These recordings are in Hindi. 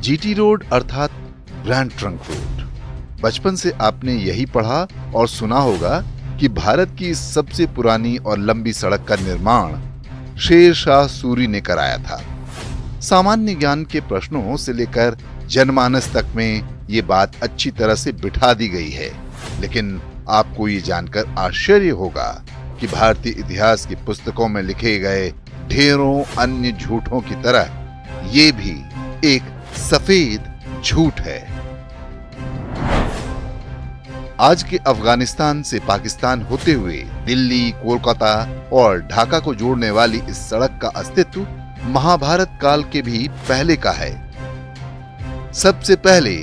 जीटी रोड अर्थात ग्रैंड ट्रंक रोड। बचपन से आपने यही पढ़ा और सुना होगा कि भारत की सबसे पुरानी और लंबी सड़क का निर्माण शेर शाह सूरी ने कराया था। सामान्य ज्ञान के प्रश्नों से लेकर जनमानस तक में ये बात अच्छी तरह से बिठा दी गई है, लेकिन आपको ये जानकर आश्चर्य होगा कि भारतीय इतिहास की पुस्तकों में लिखे गए ढेरों अन्य झूठों की तरह ये भी एक सफेद झूठ है। आज के अफगानिस्तान से पाकिस्तान होते हुए दिल्ली, कोलकाता और ढाका को जोड़ने वाली इस सड़क का अस्तित्व महाभारत काल के भी पहले का है। सबसे पहले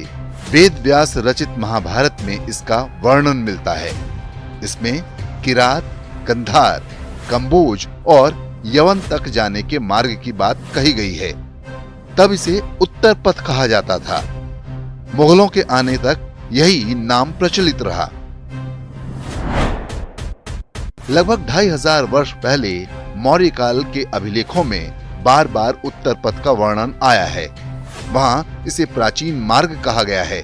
वेद व्यास रचित महाभारत में इसका वर्णन मिलता है। इसमें किरात, कंधार, कंबोज और यवन तक जाने के मार्ग की बात कही गई है। तब इसे उत्तर पथ कहा जाता था। मुगलों के आने तक यही नाम प्रचलित रहा। लगभग 2500 वर्ष पहले मौर्य काल के अभिलेखों में बार बार उत्तर पथ का वर्णन आया है। वहां इसे प्राचीन मार्ग कहा गया है।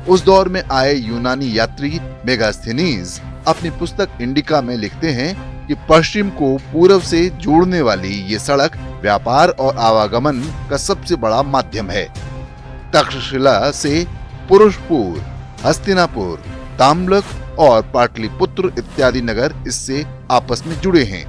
उस दौर में आए यूनानी यात्री मेगास्थनीज अपनी पुस्तक इंडिका में लिखते हैं कि पश्चिम को पूर्व से जोड़ने वाली ये सड़क व्यापार और आवागमन का सबसे बड़ा माध्यम है। तक्षशिला से पुरुषपुर, हस्तिनापुर, ताम्लक और पाटलिपुत्र इत्यादि नगर इससे आपस में जुड़े हैं।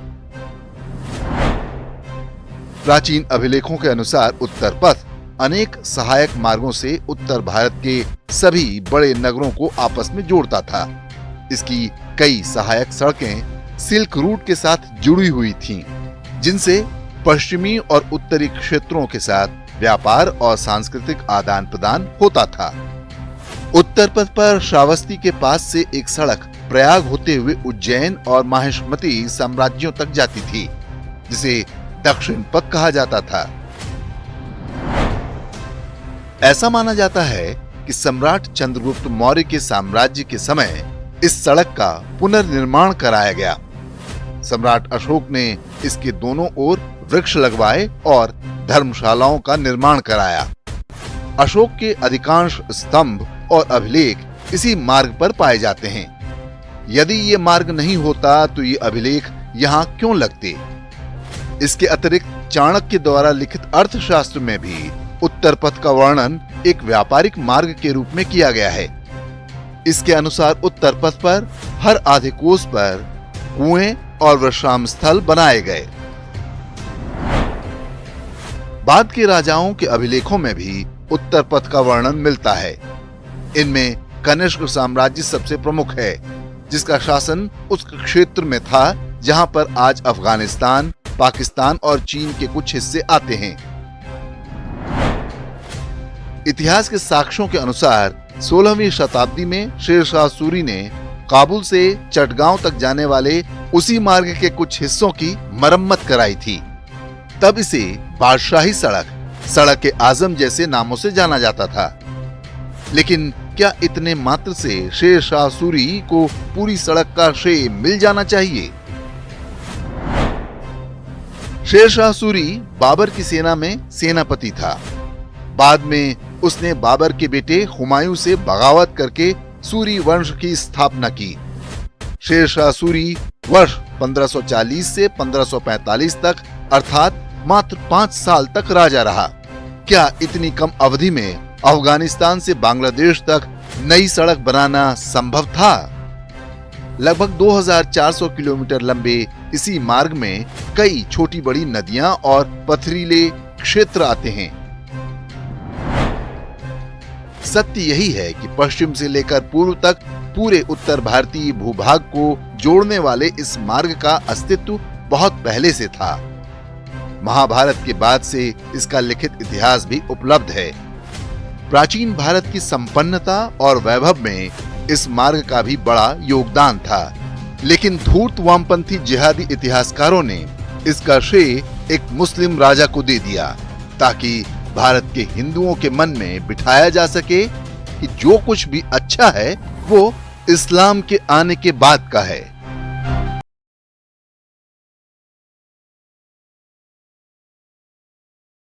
प्राचीन अभिलेखों के अनुसार उत्तर पथ अनेक सहायक मार्गों से उत्तर भारत के सभी बड़े नगरों को आपस में जोड़ता था। इसकी कई सहायक सड़कें सिल्क रूट के साथ जुड़ी हुई थीं, जिनसे पश्चिमी और उत्तरी क्षेत्रों के साथ व्यापार और सांस्कृतिक आदान प्रदान होता था। उत्तर पथ पर श्रावस्ती के पास से एक सड़क प्रयाग होते हुए उज्जैन और माहिष्मती साम्राज्यों तक जाती थी, जिसे दक्षिण पथ कहा जाता था। ऐसा माना जाता है कि सम्राट चंद्रगुप्त मौर्य के साम्राज्य के समय इस सड़क का पुनर्निर्माण कराया गया। सम्राट अशोक ने इसके दोनों ओर वृक्ष लगवाए और धर्मशालाओं का निर्माण कराया। अशोक के अधिकांश स्तंभ और अभिलेख इसी मार्ग पर पाए जाते हैं। यदि ये मार्ग नहीं होता तो ये अभिलेख यहाँ क्यों लगते? इसके अतिरिक्त चाणक्य द्वारा लिखित अर्थशास्त्र में भी उत्तर पथ का वर्णन एक व्यापारिक मार्ग के रूप में किया गया है। इसके अनुसार उत्तर पथ पर हर आधे कोस पर कुएं और विश्राम स्थल बनाए गए। बाद के राजाओं के अभिलेखों में भी उत्तर पथ का वर्णन मिलता है। इनमें कनिष्क साम्राज्य सबसे प्रमुख है, जिसका शासन उस क्षेत्र में था जहां पर आज अफगानिस्तान, पाकिस्तान और चीन के कुछ हिस्से आते हैं। इतिहास के साक्ष्यों के अनुसार 16वीं शताब्दी में शेर शाह सूरी ने काबुल से चटगांव तक जाने वाले उसी मार्ग के कुछ हिस्सों की मरम्मत कराई थी। तब इसे बादशाही सड़क, सड़क आजम जैसे नामों से जाना जाता था। लेकिन क्या इतने मात्र से शेर शाह सूरी को पूरी सड़क का श्रेय मिल जाना चाहिए? शेर शाह सूरी बाबर की सेना में सेनापति था। बाद में उसने बाबर के बेटे हुमायूं से बगावत करके सूरी वंश की स्थापना की। शेर शाह सूरी वर्ष 1540 से 1545 तक अर्थात मात्र 5 साल तक राजा रहा। क्या इतनी कम अवधि में अफगानिस्तान से बांग्लादेश तक नई सड़क बनाना संभव था? लगभग 2400 किलोमीटर लंबे इसी मार्ग में कई छोटी बड़ी नदियां और पथरीले क्षेत्र आते हैं। सत्य यही है कि पश्चिम से लेकर पूर्व तक पूरे उत्तर भारतीय भूभाग को जोड़ने वाले इस मार्ग का अस्तित्व बहुत पहले से था। महाभारत के बाद से इसका लिखित इतिहास भी उपलब्ध है। प्राचीन भारत की संपन्नता और वैभव में इस मार्ग का भी बड़ा योगदान था, लेकिन धूर्त वामपंथी जिहादी इतिहासकारों ने इसका श्रेय एक मुस्लिम राजा को दे दिया, ताकि भारत के हिंदुओं के मन में बिठाया जा सके कि जो कुछ भी अच्छा है वो इस्लाम के आने के बाद का है।